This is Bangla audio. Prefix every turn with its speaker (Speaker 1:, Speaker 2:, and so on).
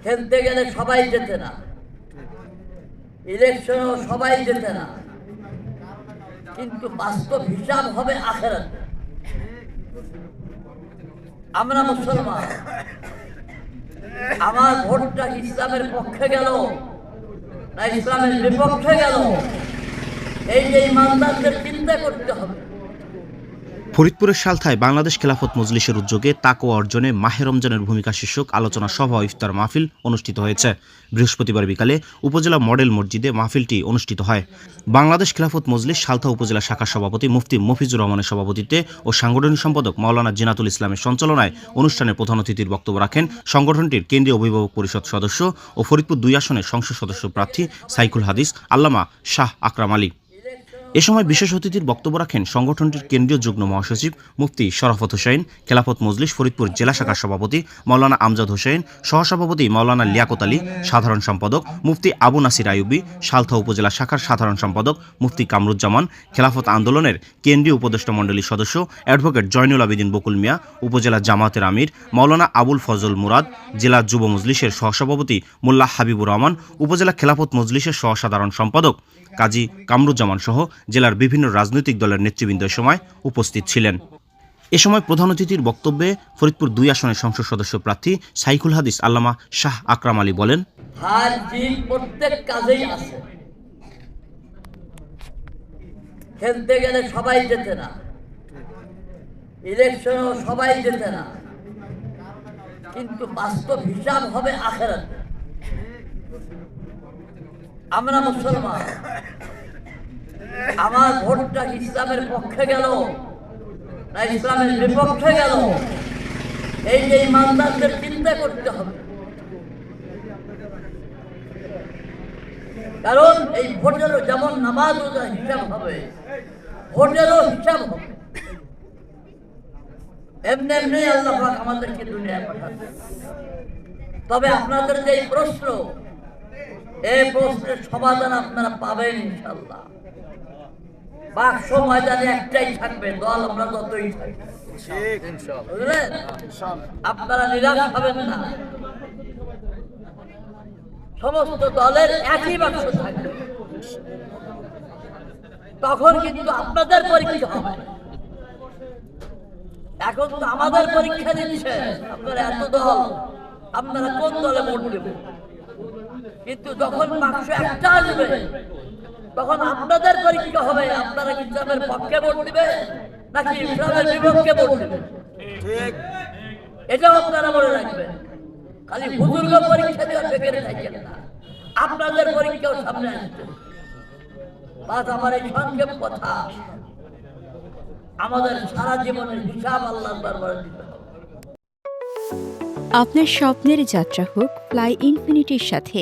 Speaker 1: খেলতে গেলে সবাই যেতে না, ইলেকশনেও সবাই যেতে না, কিন্তু বাস্তব হিসাব হবে আখেরাতে। আমরা মুসলমান, আমার ভোটটা ইসলামের পক্ষে গেল না ইসলামের বিপক্ষে গেল, এই যে ইমানদারদের চিন্তা করতে হবে।
Speaker 2: ফরিদপুরের সালথায় বাংলাদেশ খেলাফত মজলিসের উদ্যোগে তাকওয়া অর্জনে মাহে রমজানের ভূমিকা শীর্ষক আলোচনা সভা ও ইফতার মাহফিল অনুষ্ঠিত হয়েছে। বৃহস্পতিবার বিকালে উপজেলা মডেল মসজিদে মাহফিলটি অনুষ্ঠিত হয়। বাংলাদেশ খেলাফত মজলিস সালথা উপজেলা শাখার সভাপতি মুফতি মফিজুর রহমানের সভাপতিত্বে ও সাংগঠনিক সম্পাদক মাওলানা জিনাতুল ইসলামের সঞ্চালনায় অনুষ্ঠানে প্রধান অতিথির বক্তব্য রাখেন সংগঠনটির কেন্দ্রীয় অভিভাবক পরিষদ সদস্য ও ফরিদপুর ২ আসনের সংসদ সদস্য প্রার্থী সাইকুল হাদিস আল্লামা শাহ আকরাম আলী। এ সময় বিশেষ অতিথির বক্তব্য রাখেন সংগঠনটির কেন্দ্রীয় যুগ্ম মহাসচিব মুফতি শরাফত হোসেন, খেলাফত মজলিস ফরিদপুর জেলা শাখার সভাপতি মাওলানা আমজাদ হোসেন, সহসভাপতি মাওলানা লিয়াকত আলী, সাধারণ সম্পাদক মুফতি আবু নাসির আইয়ুবী, সালথা উপজেলা শাখার সাধারণ সম্পাদক মুফতি কামরুজ্জামান, খেলাফত আন্দোলনের কেন্দ্রীয় উপদেষ্টা মণ্ডলীর সদস্য অ্যাডভোকেট জয়নুল আবেদিন বকুল মিয়া, উপজেলা জামাতের আমির মাওলানা আবুল ফজল মুরাদ, জেলা যুব মজলিসের সহসভাপতি মোল্লা হাবিবুর রহমান, উপজেলা খেলাফত মজলিসের সহসাধারণ সম্পাদক কাজী কামরুজ্জামান সহ জেলার বিভিন্ন রাজনৈতিক দলের নেতৃবৃন্দ সময় উপস্থিত ছিলেন। এ সময় প্রধান অতিথির বক্তব্যে ফরিদপুর ২ আসনের সংসদ সদস্য প্রার্থী সাইকুল হাদিস আল্লামা শাহ আকরাম আলী বলেন,
Speaker 1: হার জিত প্রত্যেক কাজেই আছে। খেলতে গেলে সবাই যেতে না, ইলেকশনেও সবাই যেতে না, কিন্তু বাস্তব হিসাব হবে আখেরাতে। আমরা মুসলমান, আমার ভোটটা ইসলামের পক্ষে গেল না ইসলামের বিপক্ষে গেল, এই যে ইমানদারদের চিন্তা করতে হবে। কারণ এই ভোটেরও যেমন নামাজ রোজা হিসাব হবে, ভোটেরও হিসাব হবে। এমনি এমনি আল্লাহ পাক আমাদেরকে দুনিয়ায় পাঠাবে। তবে আপনাদের যে প্রশ্ন, এই প্রশ্নের সমাধান আপনারা পাবেন ইনশাআল্লাহ। বাক্স ময়দানে একটাই থাকবে, দল আমরা যতই থাকি, বুঝলেন? আপনারা নিরাশ হবেন না, সমস্ত দলের একই বাক্স থাকবে। তখন কিন্তু আপনাদের পরীক্ষা হবে। এখন তো আমাদের পরীক্ষা দিচ্ছে, আপনারা এত দল, আপনারা কোন দলে ভোট দেবেন। কিন্তু যখন বাক্স একটা আসবে, তখন আপনাদের পরীক্ষা হবে, আপনারা কি ইসলামের পক্ষে ভোট দিবে নাকি ইসলামের বিপক্ষে ভোট দিবে। এটাও আপনারা মনে রাখবেন। খালি বুজুর্গ পরীক্ষা দিয়ে বেকারে থাকেন না, আপনাদের পরীক্ষাও সামনে আসছে। বাস আমার এই সংক্ষেপ কথা, আমাদের সারা জীবনের হিসাব আল্লাহর দরবারে দিতে হবে।
Speaker 3: আপনার স্বপ্নের যাত্রা হোক ফ্লাই ইনফিনিটির সাথে।